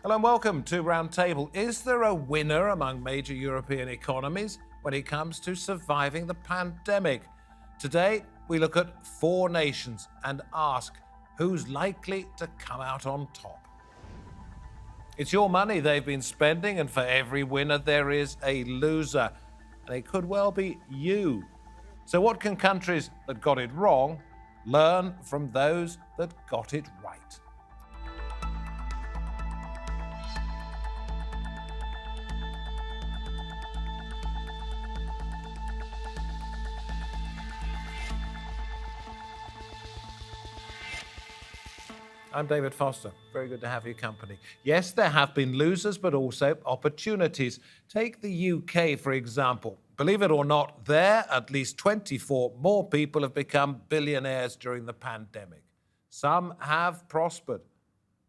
Hello and welcome to Roundtable. Is there a winner among major European economies when it comes to surviving the pandemic? Today, we look at 4 nations and ask who's likely to come out on top. It's your money they've been spending, and for every winner, there is a loser. And it could well be you. So what can countries that got it wrong learn from those that got it right? I'm David Foster. Very good to have your company. Yes, there have been losers, but also opportunities. Take the UK, for example. Believe it or not, there, at least 24 more people have become billionaires during the pandemic. Some have prospered.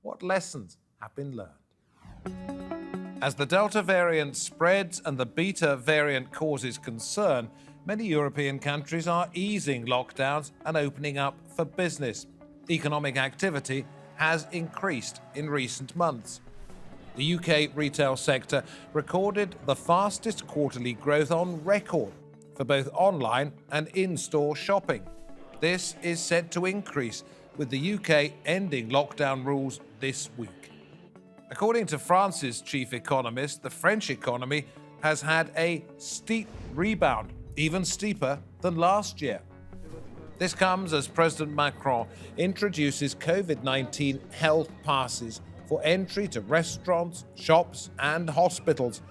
What lessons have been learned? As the Delta variant spreads and the Beta variant causes concern, many European countries are easing lockdowns and opening up for business. Economic activity has increased in recent months. The UK retail sector recorded the fastest quarterly growth on record for both online and in-store shopping. This is set to increase, with the UK ending lockdown rules this week. According to France's chief economist, the French economy has had a steep rebound, even steeper than last year. This comes as President Macron introduces COVID-19 health passes for entry to restaurants, shops, and hospitals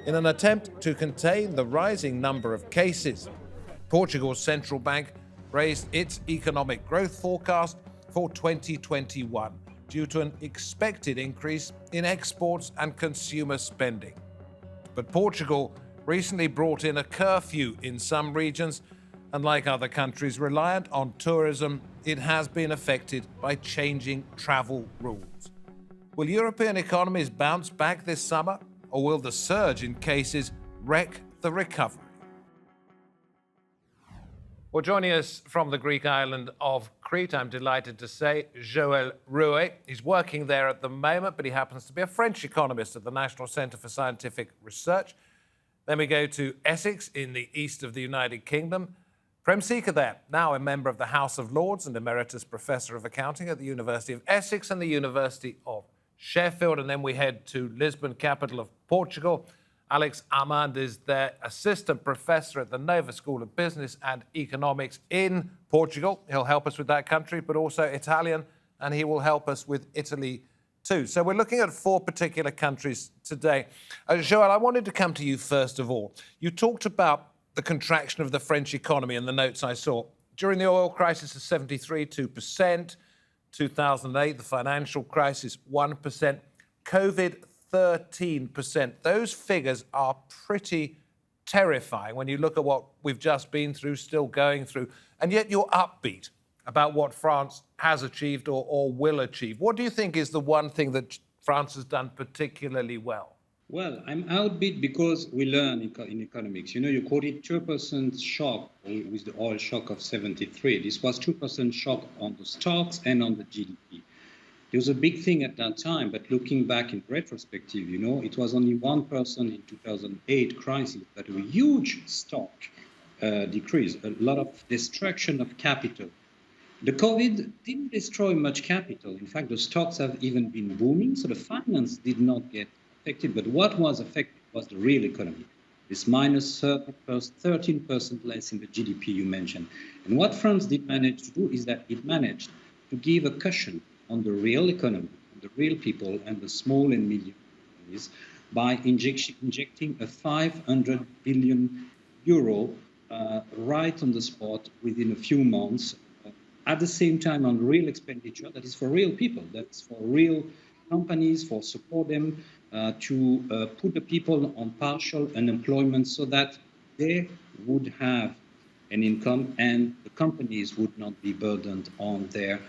in an attempt to contain the rising number of cases. Portugal's central bank raised its economic growth forecast for 2021 due to an expected increase in exports and consumer spending. But Portugal recently brought in a curfew in some regions, and like other countries reliant on tourism, it has been affected by changing travel rules. Will European economies bounce back this summer, or will the surge in cases wreck the recovery? Well, joining us from the Greek island of Crete, I'm delighted to say, Ruet. He's working there at the moment, but he happens to be a French economist at the National Centre for Scientific Research. Then we go to Essex in the east of the United Kingdom. Prem Sikka there, now a member of the House of Lords and Emeritus Professor of Accounting at the University of Essex and the University of Sheffield. And then we head to Lisbon, capital of Portugal. Armand is their Assistant Professor at the Nova School of Business and Economics in Portugal. He'll help us with that country, but also Italian, and he will help us with Italy too. So we're looking at 4 particular countries today. Joël, I wanted to come to you first of all. You talked about the contraction of the French economy in the notes I saw. During the oil crisis of 73, 2%, 2008, the financial crisis, 1%, COVID, 13%. Those figures are pretty terrifying when you look at what we've just been through, still going through, and yet you're upbeat about what France has achieved or will achieve. What do you think is the one thing that France has done particularly well? Well, I'm outbeat because we learn in economics. You know, you quoted 2% shock with the oil shock of 73. This was 2% shock on the stocks and on the GDP. It was a big thing at that time, but looking back in retrospective, you know, it was only 1% in 2008 crisis, but a huge stock decrease, a lot of destruction of capital. The COVID didn't destroy much capital. In fact, the stocks have even been booming, so the finance did not get affected, but what was affected was the real economy. This minus 13% less in the GDP you mentioned. And what France did manage to do is that it managed to give a cushion on the real economy, on the real people and the small and medium companies by injecting a 500 billion euro right on the spot within a few months, at the same time on real expenditure that is for real people, that's for real companies, for support them, to put the people on partial unemployment so that they would have an income and the companies would not be burdened on their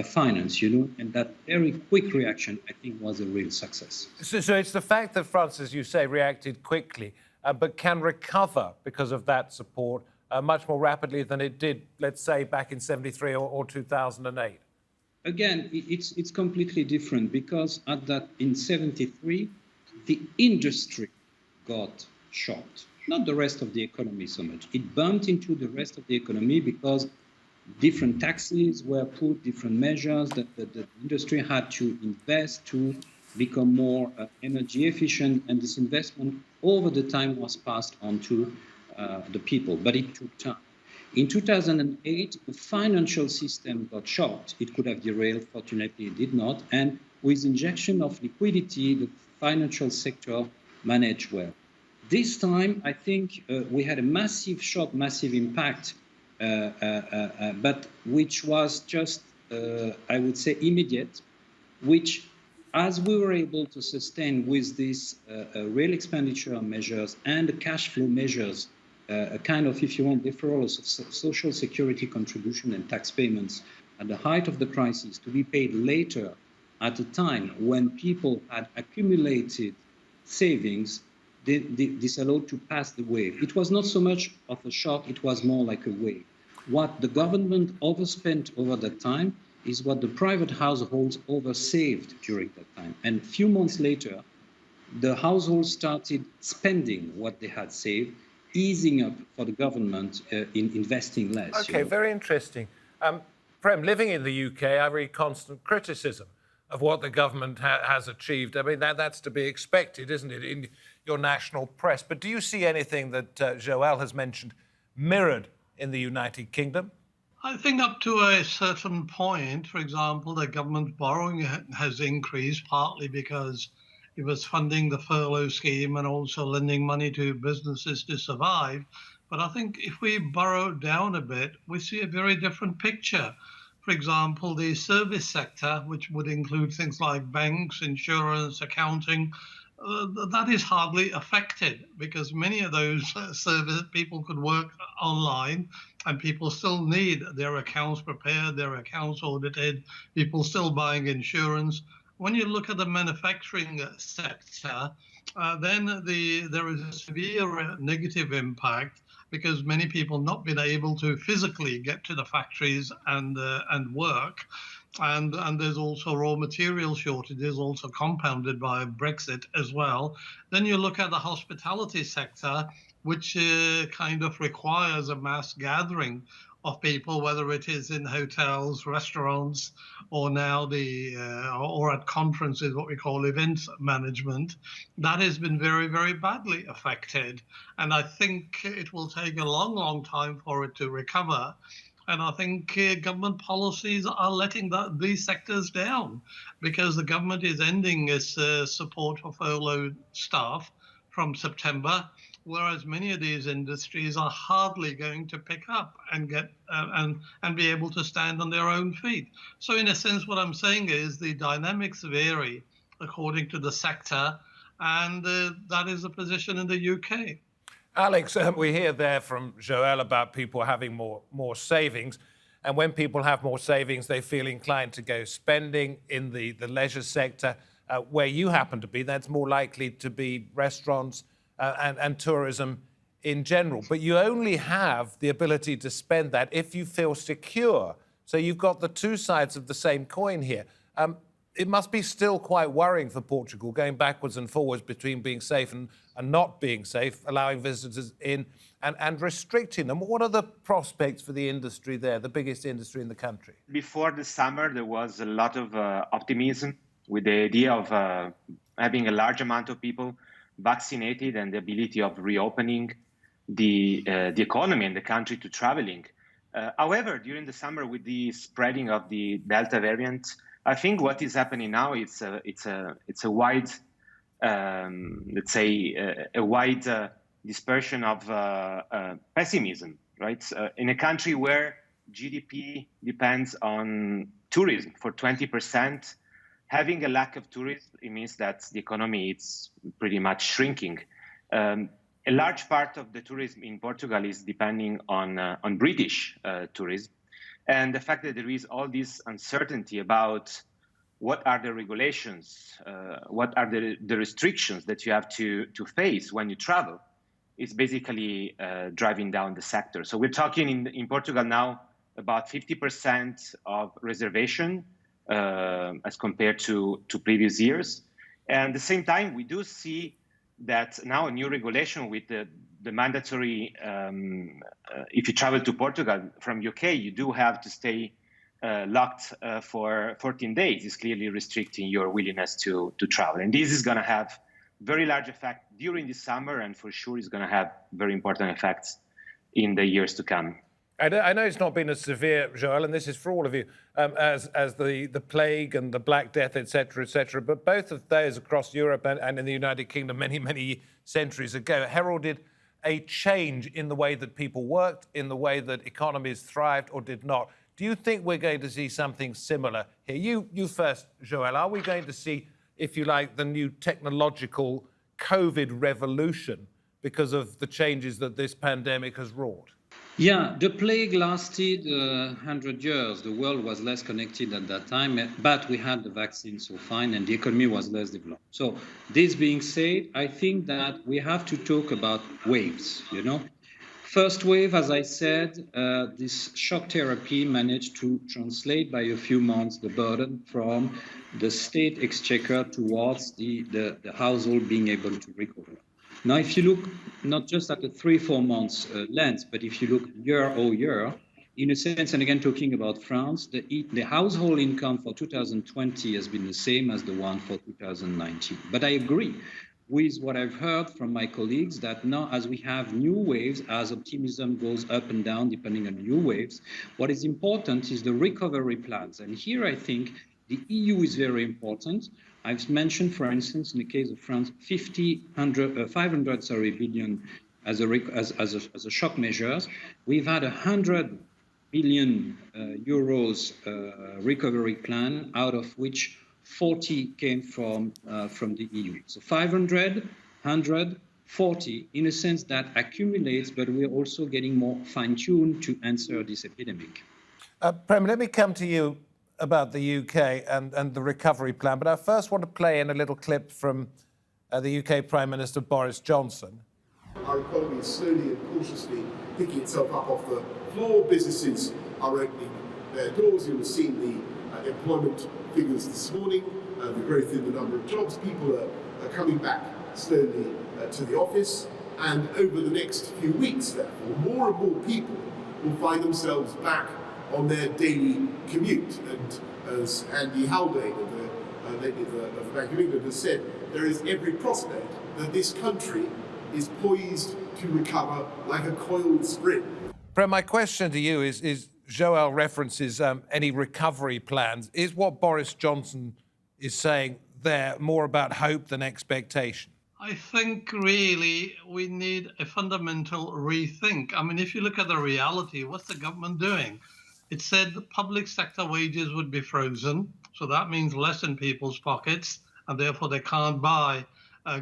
finance, you know, and that very quick reaction, I think, was a real success. So it's the fact that France, as you say, reacted quickly, but can recover because of that support much more rapidly than it did, let's say, back in 73 or 2008. Again, it's completely different because in 73, the industry got shocked, not the rest of the economy so much. It bumped into the rest of the economy because different taxes were put, different measures that the industry had to invest to become more energy efficient, and this investment over the time was passed on to the people, but it took time. In 2008, the financial system got shocked. It could have derailed, fortunately it did not, and with injection of liquidity, the financial sector managed well. This time, I think we had a massive shock, massive impact, but which was just, I would say, immediate, which, as we were able to sustain with these real expenditure measures and the cash flow measures, a kind of, if you want, deferral of social security contribution and tax payments at the height of the crisis to be paid later at a time when people had accumulated savings, this allowed to pass the wave. It was not so much of a shock, it was more like a wave. What the government overspent over that time is what the private households oversaved during that time. And a few months later, the households started spending what they had saved, easing up for the government in investing less. Okay, very interesting. Prem, living in the UK, I read constant criticism of what the government has achieved. I mean, that's to be expected, isn't it, in your national press? But do you see anything that Joël has mentioned mirrored in the United Kingdom? I think up to a certain point, for example, the government borrowing has increased partly because it was funding the furlough scheme and also lending money to businesses to survive. But I think if we burrow down a bit, we see a very different picture. For example, the service sector, which would include things like banks, insurance, accounting, that is hardly affected because many of those service people could work online and people still need their accounts prepared, their accounts audited, people still buying insurance. When you look at the manufacturing sector, then there is a severe negative impact because many people not been able to physically get to the factories and work. And there's also raw material shortages, also compounded by Brexit as well. Then you look at the hospitality sector, which kind of requires a mass gathering of people, whether it is in hotels, restaurants, or now or at conferences, what we call event management. That has been very, very badly affected. And I think it will take a long, long time for it to recover. And I think government policies are letting these sectors down because the government is ending its support for furloughed staff from September, whereas many of these industries are hardly going to pick up and get and be able to stand on their own feet. So in a sense, what I'm saying is the dynamics vary according to the sector, and that is the position in the UK. Alex, we hear there from Joël about people having more savings. And when people have more savings, they feel inclined to go spending in the leisure sector. Where you happen to be, that's more likely to be restaurants and tourism in general. But you only have the ability to spend that if you feel secure. So you've got the two sides of the same coin here. It must be still quite worrying for Portugal, going backwards and forwards between being safe and not being safe, allowing visitors in and restricting them. What are the prospects for the industry there, the biggest industry in the country? Before the summer, there was a lot of optimism with the idea of having a large amount of people vaccinated and the ability of reopening the economy and the country to traveling. However, during the summer, with the spreading of the Delta variant, I think what is happening now it's a wide, let's say, a wide dispersion of pessimism, right? In a country where GDP depends on tourism for 20%, having a lack of tourism, it means that the economy is pretty much shrinking. A large part of the tourism in Portugal is depending on British tourism. And the fact that there is all this uncertainty about what are the regulations, what are the restrictions that you have to face when you travel, is basically driving down the sector. So we're talking in Portugal now about 50% of reservation as compared to previous years. And at the same time, we do see that now a new regulation with the mandatory, if you travel to Portugal from UK, you do have to stay locked for 14 days. Is clearly restricting your willingness to travel. And this is going to have very large effect during the summer, and for sure is going to have very important effects in the years to come. I know it's not been as severe, Joël, and this is for all of you, as the plague and the Black Death, etc., but both of those across Europe and in the United Kingdom many centuries ago heralded a change in the way that people worked, in the way that economies thrived or did not. Do you think we're going to see something similar here? You first, Joël. Are we going to see, if you like, the new technological COVID revolution because of the changes that this pandemic has wrought? Yeah, the plague lasted 100 years. The world was less connected at that time, but we had the vaccine, so fine, and the economy was less developed. So this being said, I think that we have to talk about waves, First wave, as I said, this shock therapy managed to translate by a few months the burden from the state exchequer towards the household being able to recover. Now, if you look not just at the 3-4 months length, but if you look year-over-year, in a sense, and again talking about France, the household income for 2020 has been the same as the one for 2019. But I agree with what I've heard from my colleagues that now, as we have new waves, as optimism goes up and down depending on new waves, what is important is the recovery plans. And here I think the EU is very important. I've mentioned, for instance, in the case of France, 500 billion as a shock measures. We've had 100 billion euros recovery plan, out of which 40 came from the EU. So 500, 100, 40, in a sense that accumulates, but we're also getting more fine-tuned to answer this epidemic. Prem, let me come to you about the UK and the recovery plan. But I first want to play in a little clip from the UK Prime Minister Boris Johnson. Our economy is slowly and cautiously picking itself up off the floor. Businesses are opening their doors. You'll have seen the employment figures this morning, the growth in the number of jobs. People are coming back slowly to the office. And over the next few weeks, therefore, more and more people will find themselves back on their daily commute. And as Andy Haldane, the lady of the Bank of England, has said, there is every prospect that this country is poised to recover like a coiled spring. Prem, my question to you is Joël references any recovery plans. Is what Boris Johnson is saying there more about hope than expectation? I think really we need a fundamental rethink. I mean, if you look at the reality, what's the government doing? It said the public sector wages would be frozen, so that means less in people's pockets, and therefore they can't buy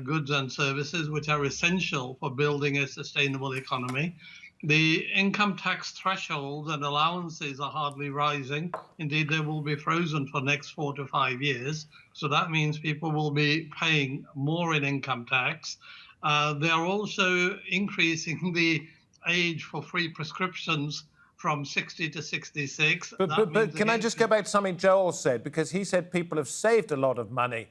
goods and services which are essential for building a sustainable economy. The income tax thresholds and allowances are hardly rising. Indeed, they will be frozen for the next 4 to 5 years. So that means people will be paying more in income tax. They are also increasing the age for free prescriptions from 60 to 66. But can I just go back to something Joel said? Because he said people have saved a lot of money,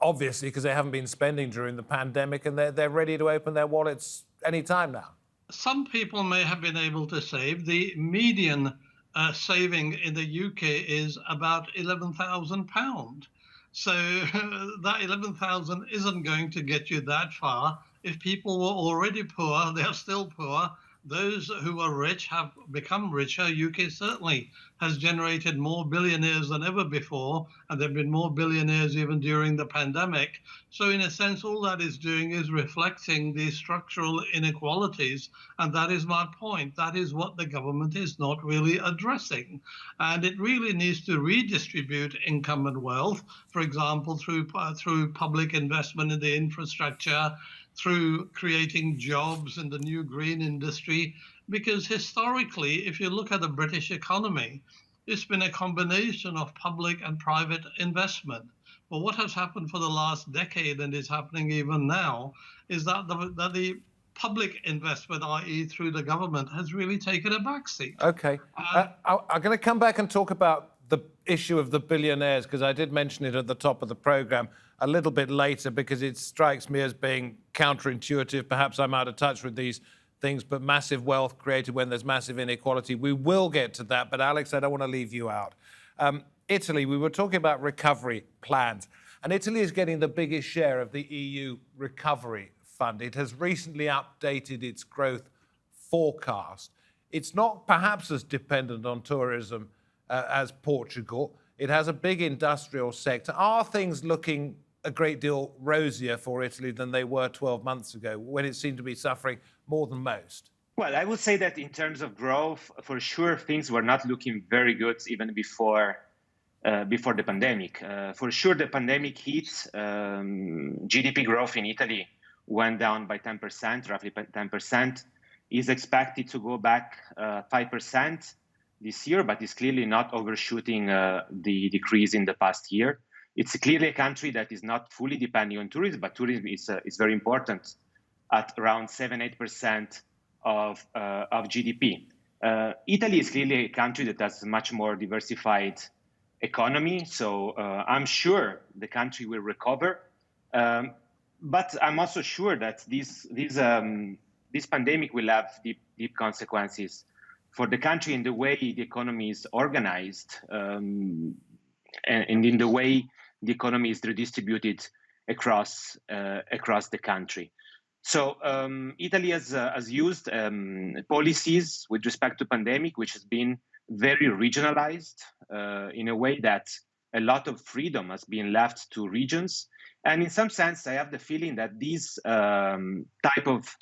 obviously, because they haven't been spending during the pandemic, and they're ready to open their wallets any time now. Some people may have been able to save. The median saving in the UK is about £11,000. So that 11,000 isn't going to get you that far. If people were already poor, they're still poor. Those who are rich have become richer. UK certainly has generated more billionaires than ever before, and there have been more billionaires even during the pandemic. So in a sense, all that is doing is reflecting the structural inequalities, and that is my point. That is what the government is not really addressing. And it really needs to redistribute income and wealth, for example, through public investment in the infrastructure, through creating jobs in the new green industry, because historically, if you look at the British economy, it's been a combination of public and private investment. But what has happened for the last decade, and is happening even now, is that the public investment, i.e. through the government, has really taken a backseat. OK. I'm going to come back and talk about the issue of the billionaires, because I did mention it at the top of the program a little bit later, because it strikes me as being counterintuitive. Perhaps I'm out of touch with these things, but massive wealth created when there's massive inequality. We will get to that, but Alex, I don't want to leave you out. Italy, we were talking about recovery plans, and Italy is getting the biggest share of the EU recovery fund. It has recently updated its growth forecast. It's not perhaps as dependent on tourism as Portugal. It has a big industrial sector. Are things looking a great deal rosier for Italy than they were 12 months ago, when it seemed to be suffering more than most? Well, I would say that in terms of growth, for sure, things were not looking very good even before the pandemic. For sure, the pandemic hit. GDP growth in Italy went down by 10%, roughly 10%. Is expected to go back 5% this year, but is clearly not overshooting the decrease in the past year. It's clearly a country that is not fully depending on tourism, but tourism is very important at around 7-8% of GDP. Italy is clearly a country that has a much more diversified economy, so I'm sure the country will recover. But I'm also sure that this pandemic will have deep consequences for the country in the way the economy is organized, and in the way the economy is redistributed across the country. So Italy has used policies with respect to pandemic, which has been very regionalized in a way that a lot of freedom has been left to regions. And in some sense, I have the feeling that this type of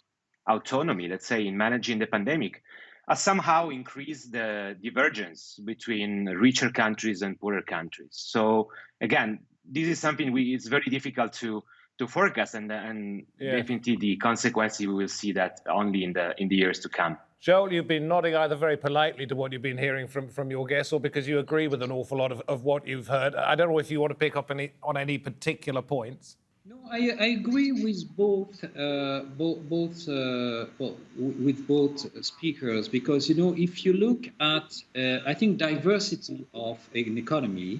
autonomy, let's say, in managing the pandemic, has somehow increased the divergence between richer countries and poorer countries. So again, this is something it's very difficult to forecast, and definitely the consequences we will see that only in the years to come. Joel, you've been nodding either very politely to what you've been hearing from your guests, or because you agree with an awful lot of what you've heard. I don't know if you want to pick up on any particular points. No, I agree with both speakers, because if you look at I think diversity of an economy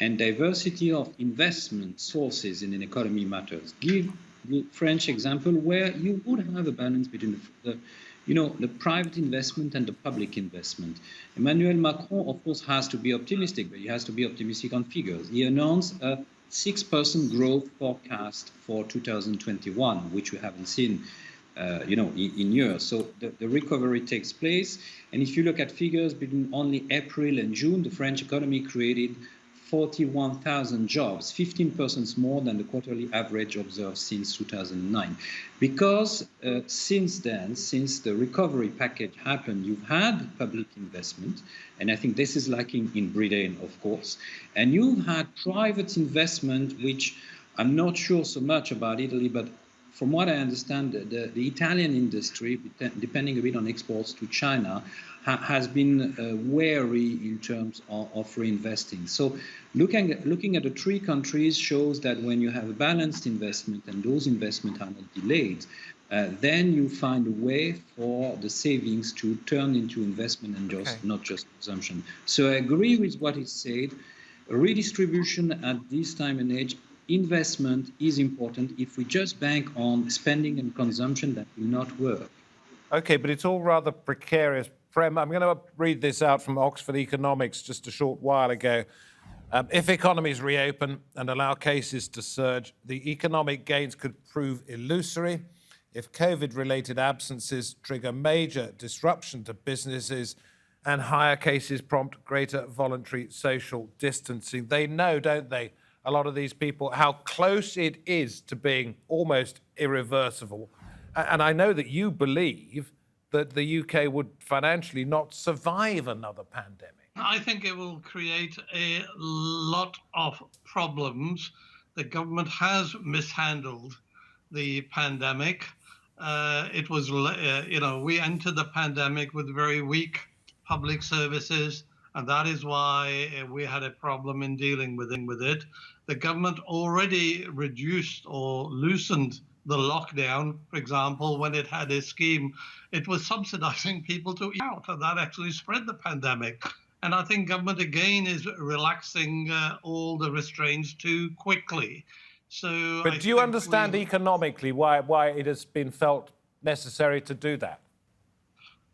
and diversity of investment sources in an economy matters. Give the French example, where you would have a balance between the private investment and the public investment. Emmanuel Macron, of course, has to be optimistic, but he has to be optimistic on figures. He announced a 6% growth forecast for 2021, which we haven't seen, in years. So the recovery takes place. And if you look at figures between only April and June, the French economy created 41,000 jobs, 15% more than the quarterly average observed since 2009. Because since then, since the recovery package happened, you've had public investment, and I think this is lacking in Britain, of course, and you've had private investment, which I'm not sure so much about Italy, but from what I understand, the Italian industry, depending a bit on exports to China, has been wary in terms of reinvesting. So looking at the three countries shows that when you have a balanced investment and those investments are not delayed, then you find a way for the savings to turn into investment and not just consumption. So I agree with what is said. Redistribution at this time and age, investment is important. If we just bank on spending and consumption, that will not work. Okay, but it's all rather precarious. Prem, I'm going to read this out from Oxford Economics just a short while ago. If economies reopen and allow cases to surge, the economic gains could prove illusory. If COVID-related absences trigger major disruption to businesses and higher cases prompt greater voluntary social distancing. They know, don't they, a lot of these people, how close it is to being almost irreversible. And I know that you believe that the UK would financially not survive another pandemic. I think it will create a lot of problems. The government has mishandled the pandemic. It was, we entered the pandemic with very weak public services, and that is why we had a problem in dealing with it. The government already reduced or loosened the lockdown. For example, when it had a scheme, it was subsidizing people to eat out, and that actually spread the pandemic. And I think government again is relaxing all the restraints too quickly. So, but do you understand economically why it has been felt necessary to do that?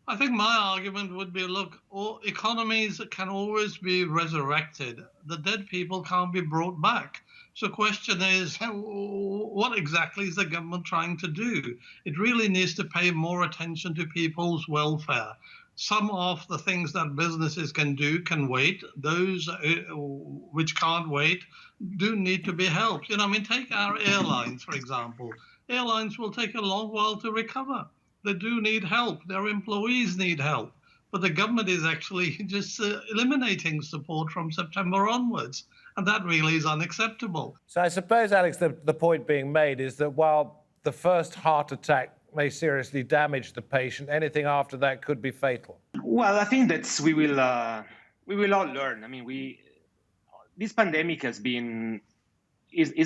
I think my argument would be, look, all economies can always be resurrected. The dead people can't be brought back. So the question is, what exactly is the government trying to do? It really needs to pay more attention to people's welfare. Some of the things that businesses can do can wait. Those which can't wait do need to be helped. I mean, take our airlines, for example. Airlines will take a long while to recover. They do need help. Their employees need help. But the government is actually just eliminating support from September onwards. And that really is unacceptable. So I suppose, Alex, the point being made is that while the first heart attack may seriously damage the patient, anything after that could be fatal. Well, I think that we will all learn. I mean, this pandemic is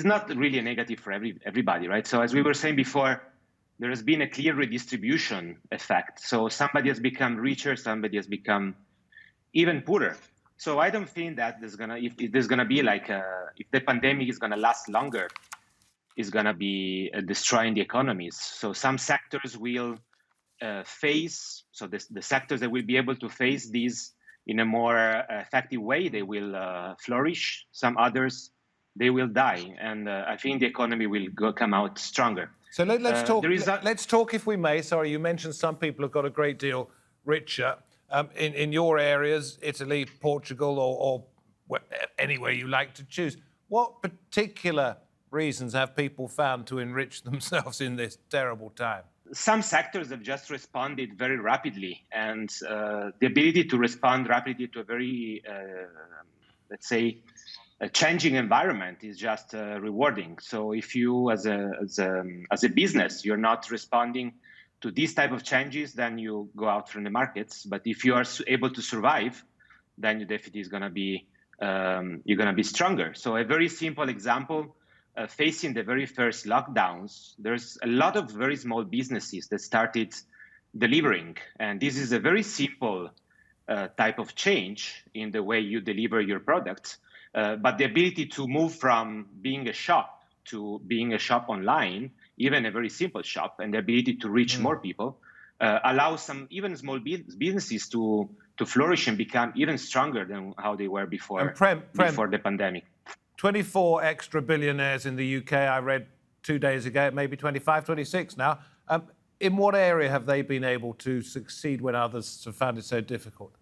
not really a negative for everybody, right? So as we were saying before, there has been a clear redistribution effect. So somebody has become richer, somebody has become even poorer. So I don't think that if the pandemic is gonna last longer, is gonna be destroying the economies. So some sectors will face, so the sectors that will be able to face these in a more effective way, they will flourish. Some others, they will die. And I think the economy will come out stronger. So let's talk. Let's talk, if we may. Sorry, you mentioned some people have got a great deal richer. In your areas, Italy, Portugal, or anywhere you like to choose. What particular reasons have people found to enrich themselves in this terrible time? Some sectors have just responded very rapidly, and the ability to respond rapidly to a very, let's say, a changing environment is just rewarding. So if you, as a business, you're not responding to these type of changes, then you go out from the markets. But if you are able to survive, then you definitely is going to be you're going to be stronger. So a very simple example. Facing the very first lockdowns, there's a lot of very small businesses that started delivering. And this is a very simple type of change in the way you deliver your products. But the ability to move from being a shop to being a shop online, even a very simple shop, and the ability to reach more people, allows some even small businesses to flourish and become even stronger than how they were before, before the pandemic. 24 extra billionaires in the UK, I read 2 days ago, maybe 25, 26 now. In what area have they been able to succeed when others have found it so difficult?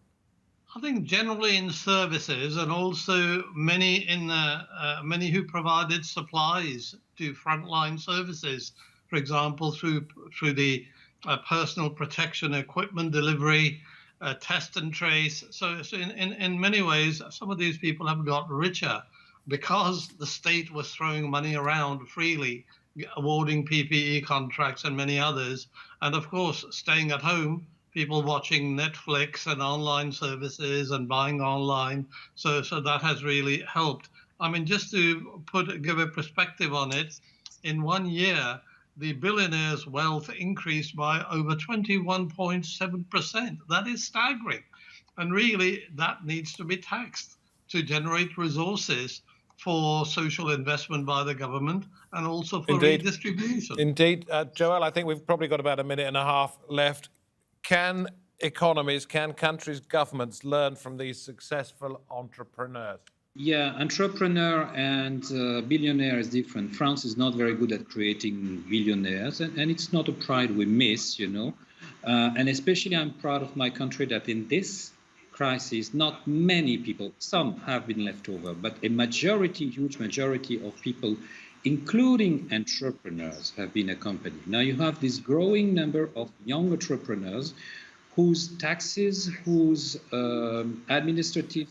I think generally in services, and also many who provided supplies to frontline services, for example, through the personal protection equipment delivery, test and trace. So in many ways, some of these people have got richer, because the state was throwing money around freely, awarding PPE contracts and many others. And of course, staying at home, people watching Netflix and online services and buying online. So that has really helped. I mean, just to give a perspective on it, in 1 year, the billionaires' wealth increased by over 21.7%. That is staggering. And really, that needs to be taxed to generate resources for social investment by the government and also for redistribution. Indeed. Joel, I think we've probably got about a minute and a half left. Can economies, can countries' governments learn from these successful entrepreneurs? Yeah, entrepreneur and billionaire is different. France is not very good at creating billionaires, and it's not a pride we miss, you know. And especially I'm proud of my country that in this crisis, not many people, some have been left over, but a majority, huge majority of people, including entrepreneurs, have been accompanied. Now you have this growing number of young entrepreneurs whose taxes, whose administrative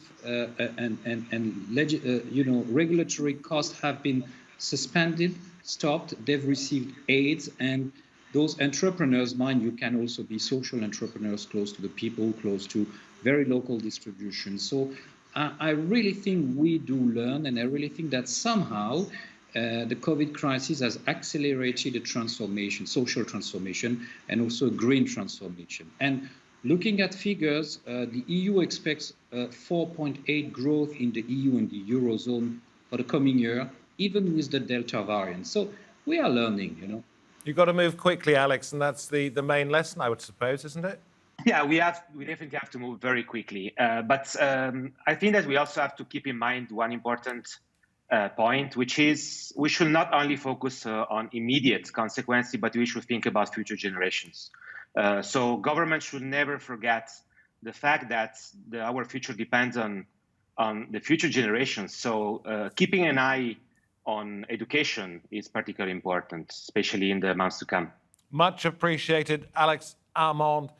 regulatory costs have been suspended, stopped. They've received aids, and those entrepreneurs, mind you, can also be social entrepreneurs, close to the people, close to very local distribution. So I really think we do learn, and I really think that somehow the COVID crisis has accelerated a transformation, social transformation, and also a green transformation. And Looking at figures, the EU expects 4.8 growth in the EU and the Eurozone for the coming year, even with the Delta variant. So we are learning, you know. You've got to move quickly, Alex, and that's the main lesson, I would suppose, isn't it? Yeah, we definitely have to move very quickly. But I think that we also have to keep in mind one important point, which is we should not only focus on immediate consequences, but we should think about future generations. So government should never forget the fact that our future depends on the future generations. So keeping an eye on education is particularly important, especially in the months to come. Much appreciated, Alex, Armand,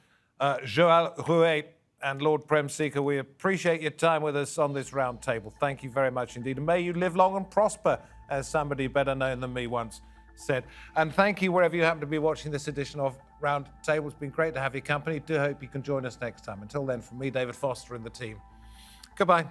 Joël, Ruet, and Lord Prem Sikka. We appreciate your time with us on this roundtable. Thank you very much indeed. And may you live long and prosper, as somebody better known than me once said. And thank you wherever you happen to be watching this edition of Roundtable. It's been great to have your company. Do hope you can join us next time. Until then, from me, David Foster, and the team, goodbye.